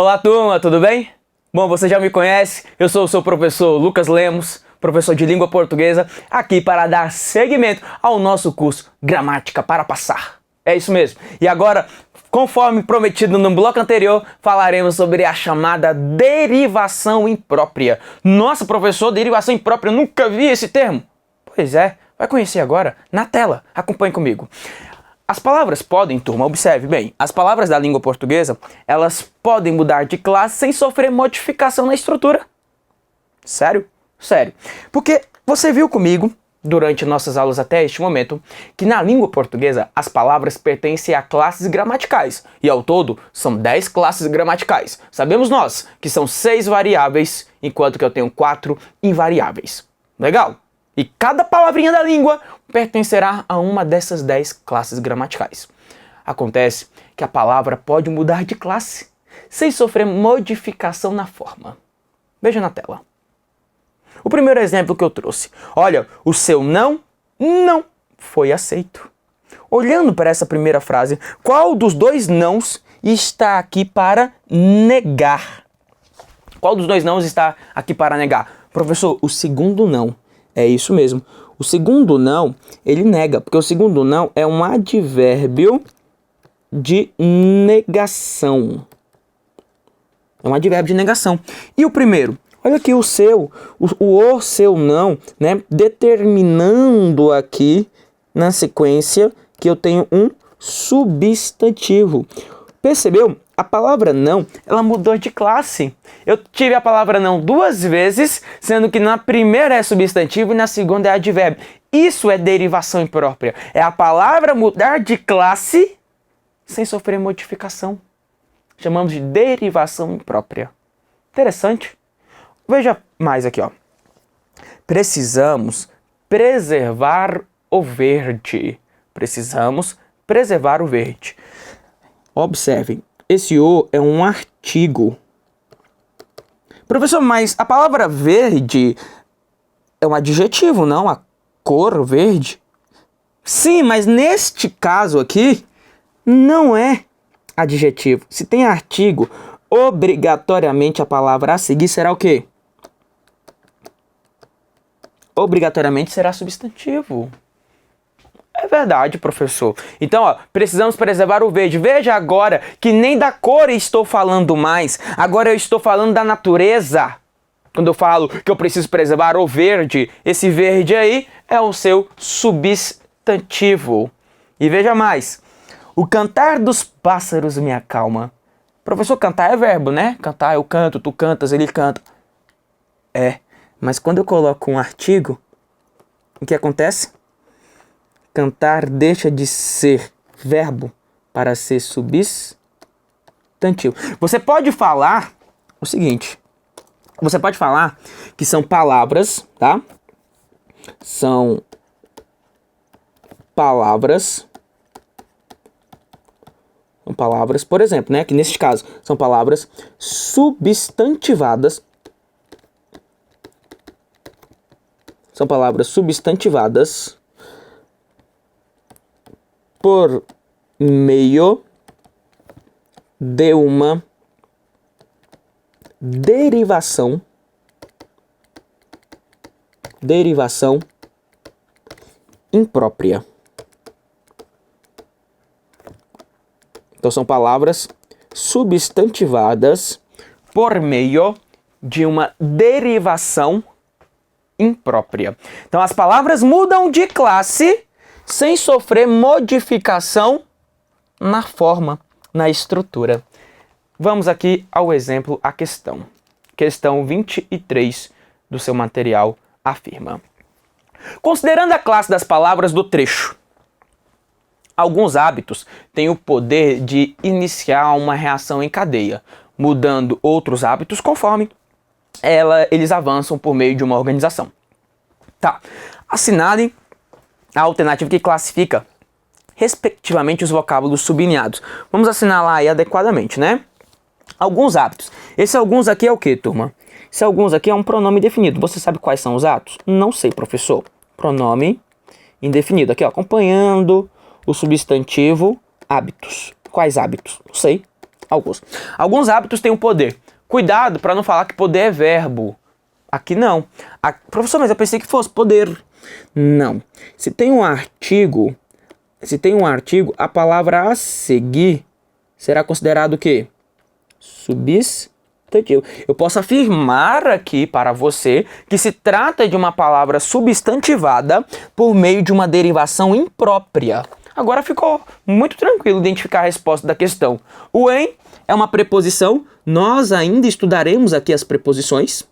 Olá, turma, tudo bem? Bom, você já me conhece, eu sou o seu professor Lucas Lemos, professor de língua portuguesa, aqui para dar seguimento ao nosso curso Gramática para Passar. É isso mesmo. E agora, conforme prometido no bloco anterior, falaremos sobre a chamada derivação imprópria. Nossa, professor, derivação imprópria, eu nunca vi esse termo. Pois é, vai conhecer agora na tela. Acompanhe comigo. As palavras podem, turma, observe bem, as palavras da língua portuguesa, elas podem mudar de classe sem sofrer modificação na estrutura. Sério? Sério. Porque você viu comigo, durante nossas aulas até este momento, que na língua portuguesa as palavras pertencem a classes gramaticais. E ao todo, são 10 classes gramaticais. Sabemos nós que são 6 variáveis, enquanto que eu tenho 4 invariáveis. Legal? E cada palavrinha da língua pertencerá a uma dessas 10 classes gramaticais. Acontece que a palavra pode mudar de classe, sem sofrer modificação na forma. Veja na tela. O primeiro exemplo que eu trouxe. Olha, o seu não foi aceito. Olhando para essa primeira frase, qual dos dois nãos está aqui para negar? Qual dos dois nãos está aqui para negar? Professor, o segundo não. É isso mesmo. O segundo não, ele nega, porque o segundo não é um advérbio de negação. É um advérbio de negação. E o primeiro? Olha aqui o seu não, né? Determinando aqui na sequência que eu tenho um substantivo. Percebeu? A palavra não, ela mudou de classe. Eu tive a palavra não 2 vezes, sendo que na primeira é substantivo e na segunda é advérbio. Isso é derivação imprópria. É a palavra mudar de classe sem sofrer modificação. Chamamos de derivação imprópria. Interessante. Veja mais aqui, ó. Precisamos preservar o verde. Precisamos preservar o verde. Observem. Esse o é um artigo. Professor, mas a palavra verde é um adjetivo, não? A cor verde? Sim, mas neste caso aqui, não é adjetivo. Se tem artigo, obrigatoriamente a palavra a seguir será o quê? Obrigatoriamente será substantivo. É verdade, professor. Então, ó, precisamos preservar o verde. Veja agora que nem da cor estou falando mais. Agora eu estou falando da natureza. Quando eu falo que eu preciso preservar o verde, esse verde aí é o seu substantivo. E veja mais. O cantar dos pássaros me acalma. Professor, cantar é verbo, né? Cantar, eu canto, tu cantas, ele canta. É, mas quando eu coloco um artigo, o que acontece? Cantar deixa de ser verbo para ser substantivo. Você pode falar o seguinte. Você pode falar que são palavras, tá? São palavras. São palavras, por exemplo, né? Que neste caso são palavras substantivadas. São palavras substantivadas por meio de uma derivação imprópria. Então são palavras substantivadas por meio de uma derivação imprópria. Então as palavras mudam de classe sem sofrer modificação na forma, na estrutura. Vamos aqui ao exemplo, a questão. Questão 23 do seu material afirma. Considerando a classe das palavras do trecho, alguns hábitos têm o poder de iniciar uma reação em cadeia, mudando outros hábitos conforme eles avançam por meio de uma organização. Tá. Assinale a alternativa que classifica, respectivamente, os vocábulos sublinhados. Vamos assinalar aí adequadamente, né? Alguns hábitos. Esse alguns aqui é o que, turma? Esse alguns aqui é um pronome indefinido. Você sabe quais são os atos? Não sei, professor. Pronome indefinido. Aqui, ó, acompanhando o substantivo hábitos. Quais hábitos? Não sei. Alguns hábitos têm um poder. Cuidado para não falar que poder é verbo. Aqui não. Professor, mas eu pensei que fosse poder. Não. Se tem um artigo, a palavra a seguir será considerado o quê? Substantivo. Eu posso afirmar aqui para você que se trata de uma palavra substantivada por meio de uma derivação imprópria. Agora ficou muito tranquilo identificar a resposta da questão. O em é uma preposição. Nós ainda estudaremos aqui as preposições,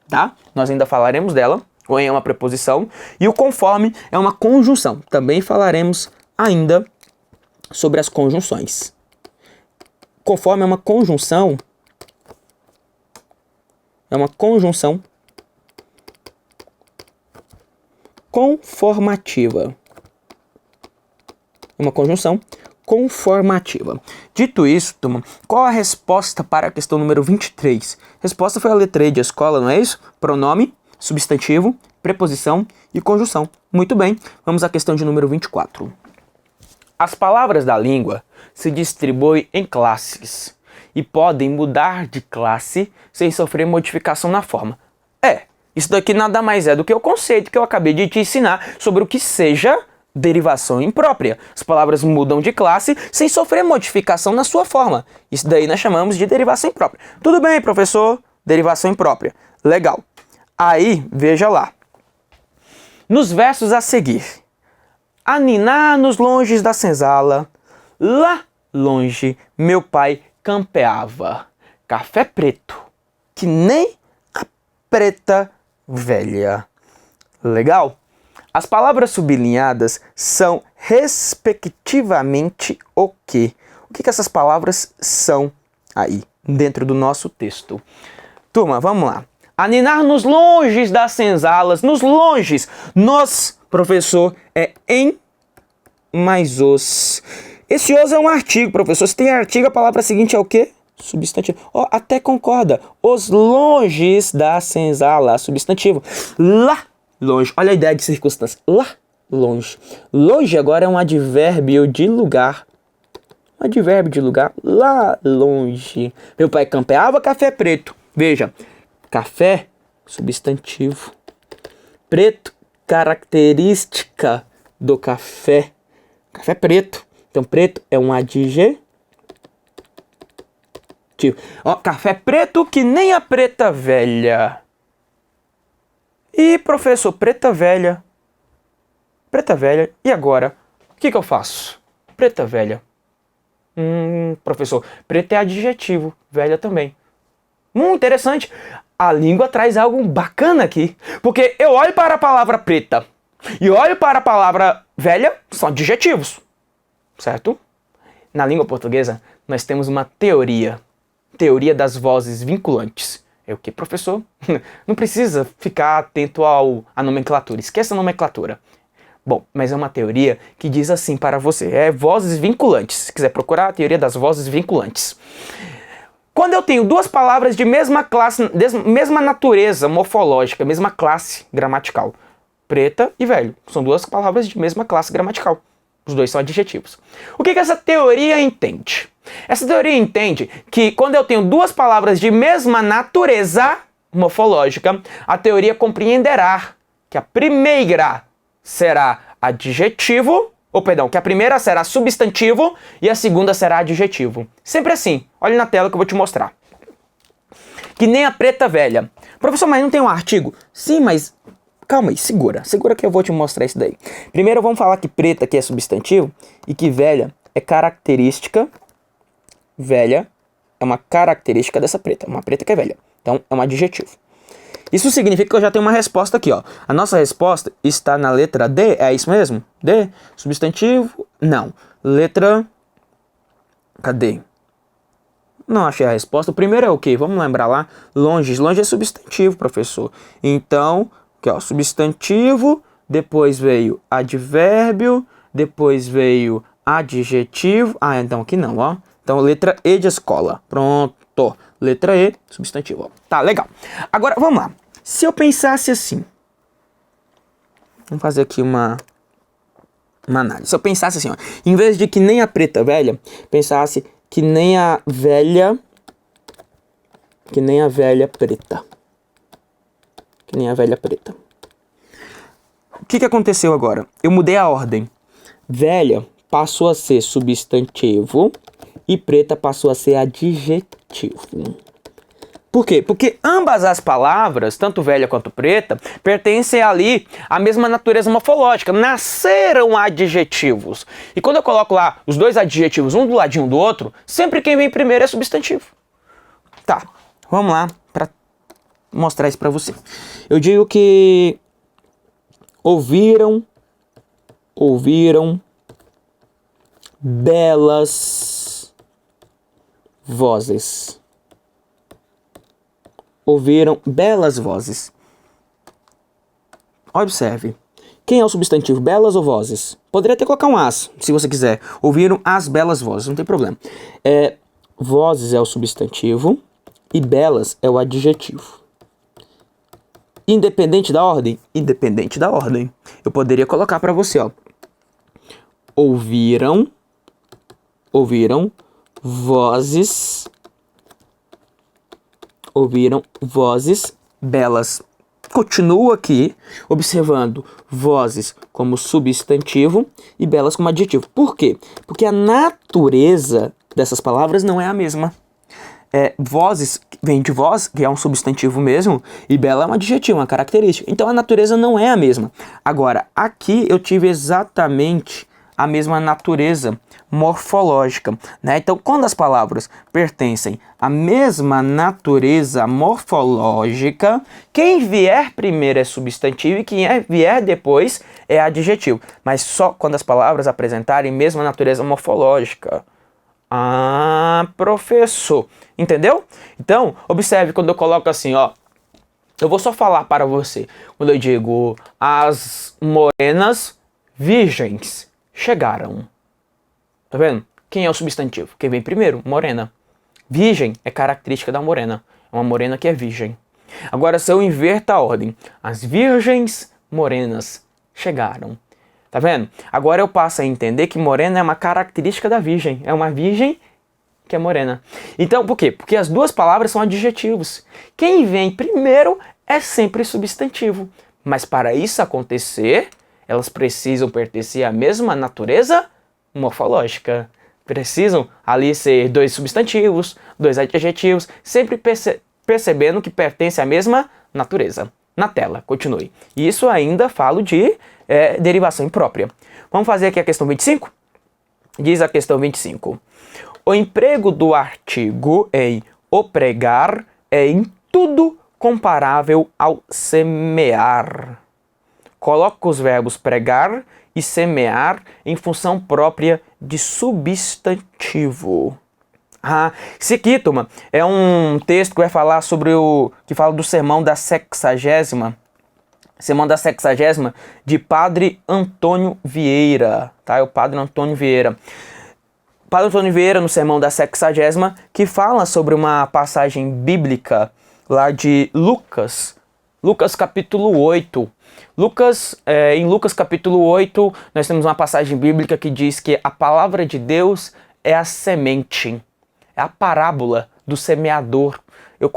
tá? Nós ainda falaremos dela. O em é uma preposição. E o conforme é uma conjunção. Também falaremos ainda sobre as conjunções. Conforme é uma conjunção conformativa. É uma conjunção conformativa. Dito isso, turma, qual a resposta para a questão número 23? A resposta foi a letra E de escola, não é isso? Pronome, substantivo, preposição e conjunção. Muito bem, vamos à questão de número 24. As palavras da língua se distribuem em classes e podem mudar de classe sem sofrer modificação na forma. Isso daqui nada mais é do que o conceito que eu acabei de te ensinar sobre o que seja derivação imprópria. As palavras mudam de classe sem sofrer modificação na sua forma. Isso daí nós chamamos de derivação imprópria. Tudo bem, professor? Derivação imprópria. Legal. Aí, veja lá. Nos versos a seguir. A ninar nos longes da senzala, lá longe meu pai campeava. Café preto, que nem a preta velha. Legal? As palavras sublinhadas são respectivamente o quê? O que essas palavras são aí, dentro do nosso texto? Turma, vamos lá. Aninar nos longes das senzalas, nos longes. Nos, professor, é em mais os. Esse os é um artigo, professor. Se tem artigo, a palavra seguinte é o quê? Substantivo. Até concorda. Os longes da senzala, substantivo. Lá longe. Olha a ideia de circunstância. Lá longe. Longe agora é um advérbio de lugar. Um advérbio de lugar. Lá longe. Meu pai campeava café preto. Veja. Café, substantivo. Preto, característica do café. Café preto. Então, preto é um adjetivo. Café preto que nem a preta velha. E, professor, preta velha. Preta velha. E agora? O que eu faço? Preta velha. Professor, preta é adjetivo. Velha também. Interessante. A língua traz algo bacana aqui. Porque eu olho para a palavra preta e olho para a palavra velha, são adjetivos. Certo? Na língua portuguesa, nós temos uma teoria. Teoria das vozes vinculantes. É o que, professor? Não precisa ficar atento à nomenclatura. Esqueça a nomenclatura. Bom, mas é uma teoria que diz assim para você. É vozes vinculantes. Se quiser procurar, a teoria das vozes vinculantes. Quando eu tenho duas palavras de mesma classe, mesma natureza morfológica, mesma classe gramatical, preta e velho, são duas palavras de mesma classe gramatical. Os dois são adjetivos. O que essa teoria entende? Essa teoria entende que quando eu tenho duas palavras de mesma natureza morfológica, a teoria compreenderá que a primeira será adjetivo, que a primeira será substantivo e a segunda será adjetivo. Sempre assim. Olha na tela que eu vou te mostrar. Que nem a preta velha. Professor, mas não tem um artigo? Sim, mas calma aí, segura. Segura que eu vou te mostrar isso daí. Primeiro vamos falar que preta aqui é substantivo e que velha é característica. Velha é uma característica dessa preta. Uma preta que é velha. Então é um adjetivo. Isso significa que eu já tenho uma resposta aqui, ó. A nossa resposta está na letra D, é isso mesmo? D, substantivo? Não. Letra... Cadê? Não achei a resposta. O primeiro é o quê? Vamos lembrar lá. Longe. Longe é substantivo, professor. Então, aqui, ó, substantivo, depois veio advérbio, depois veio adjetivo. Então aqui não, ó. Então, letra E de escola. Pronto. Letra E, substantivo. Tá, legal. Agora, vamos lá. Se eu pensasse assim. Vamos fazer aqui uma análise. Se eu pensasse assim, ó. Em vez de que nem a preta velha, pensasse que nem a velha preta. Que nem a velha preta. O que aconteceu agora? Eu mudei a ordem. Velha passou a ser substantivo e preta passou a ser adjetivo. Por quê? Porque ambas as palavras, tanto velha quanto preta, pertencem ali à mesma natureza morfológica. Nasceram adjetivos. E quando eu coloco lá os dois adjetivos, um do ladinho do outro, sempre quem vem primeiro é substantivo. Tá, vamos lá para mostrar isso para você. Eu digo que ouviram belas vozes. Ouviram belas vozes. Observe. Quem é o substantivo? Belas ou vozes? Poderia até colocar um as, se você quiser. Ouviram as belas vozes, não tem problema. Vozes é o substantivo e belas é o adjetivo. Independente da ordem? Independente da ordem. Eu poderia colocar para você, ó. Ouviram vozes belas. Continuo aqui observando vozes como substantivo e belas como adjetivo. Por quê? Porque a natureza dessas palavras não é a mesma. Vozes vem de voz, que é um substantivo mesmo, e bela é um adjetivo, uma característica. Então a natureza não é a mesma. Agora, aqui eu tive exatamente a mesma natureza morfológica, né? Então, quando as palavras pertencem à mesma natureza morfológica, quem vier primeiro é substantivo e quem vier depois é adjetivo. Mas só quando as palavras apresentarem mesma natureza morfológica. Ah, professor. Entendeu? Então, observe quando eu coloco assim, ó. Eu vou só falar para você. Quando eu digo as morenas virgens chegaram. Tá vendo? Quem é o substantivo? Quem vem primeiro? Morena. Virgem é característica da morena. É uma morena que é virgem. Agora, se eu inverto a ordem, as virgens morenas chegaram. Tá vendo? Agora eu passo a entender que morena é uma característica da virgem. É uma virgem que é morena. Então, por quê? Porque as duas palavras são adjetivos. Quem vem primeiro é sempre substantivo. Mas para isso acontecer, elas precisam pertencer à mesma natureza morfológica. Precisam ali ser dois substantivos, dois adjetivos, sempre percebendo que pertence à mesma natureza. Na tela, continue. Isso ainda falo de derivação imprópria. Vamos fazer aqui a questão 25? Diz a questão 25. O emprego do artigo em opregar é em tudo comparável ao semear. Coloca os verbos pregar e semear em função própria de substantivo. Esse aqui, turma, é um texto que vai falar sobre que fala do sermão da 60ª. Sermão da 60ª de Padre Antônio Vieira, tá? É o Padre Antônio Vieira. Padre Antônio Vieira, no sermão da 60ª, que fala sobre uma passagem bíblica lá de Lucas capítulo 8. Em Lucas capítulo 8, nós temos uma passagem bíblica que diz que a palavra de Deus é a semente, é a parábola do semeador. Eu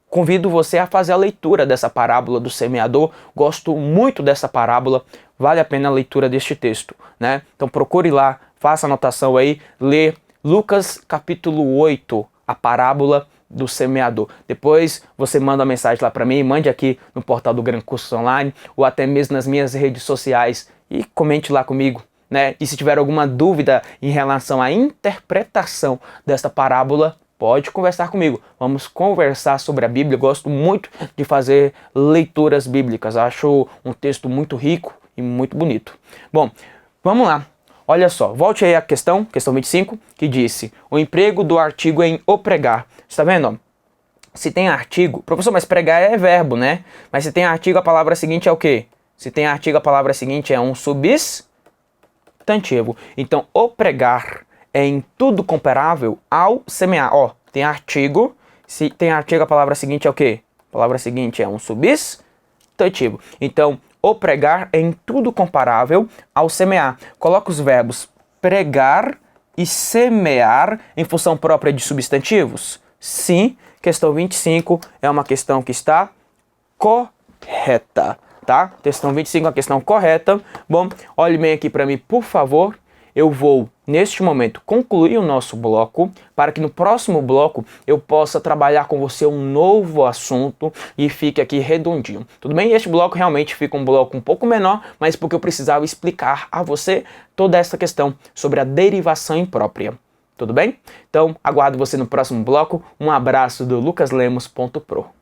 convido você a fazer a leitura dessa parábola do semeador. Gosto muito dessa parábola, vale a pena a leitura deste texto, né? Então procure lá, faça anotação aí, lê Lucas capítulo 8, a parábola do semeador. Depois você manda uma mensagem lá para mim, mande aqui no portal do Gran Cursos Online ou até mesmo nas minhas redes sociais e comente lá comigo, né? E se tiver alguma dúvida em relação à interpretação desta parábola, pode conversar comigo. Vamos conversar sobre a Bíblia. Eu gosto muito de fazer leituras bíblicas. Acho um texto muito rico e muito bonito. Bom, vamos lá. Olha só, volte aí à questão 25, que disse: o emprego do artigo em opregar. Está vendo? Se tem artigo, professor, mas pregar é verbo, né? Mas se tem artigo, a palavra seguinte é o quê? Se tem artigo, a palavra seguinte é um substantivo. Então, opregar é em tudo comparável ao semear. Ó, tem artigo, se tem artigo, a palavra seguinte é o quê? A palavra seguinte é um substantivo. Então, opregar é em tudo comparável ao semear. Coloca os verbos pregar e semear em função própria de substantivos? Sim, questão 25 é uma questão que está correta, tá? Questão 25 é uma questão correta. Bom, olhe bem aqui para mim, por favor. Eu vou, neste momento, concluir o nosso bloco, para que no próximo bloco eu possa trabalhar com você um novo assunto e fique aqui redondinho. Tudo bem? Este bloco realmente fica um bloco um pouco menor, mas porque eu precisava explicar a você toda essa questão sobre a derivação imprópria. Tudo bem? Então, aguardo você no próximo bloco. Um abraço do lucaslemos.pro.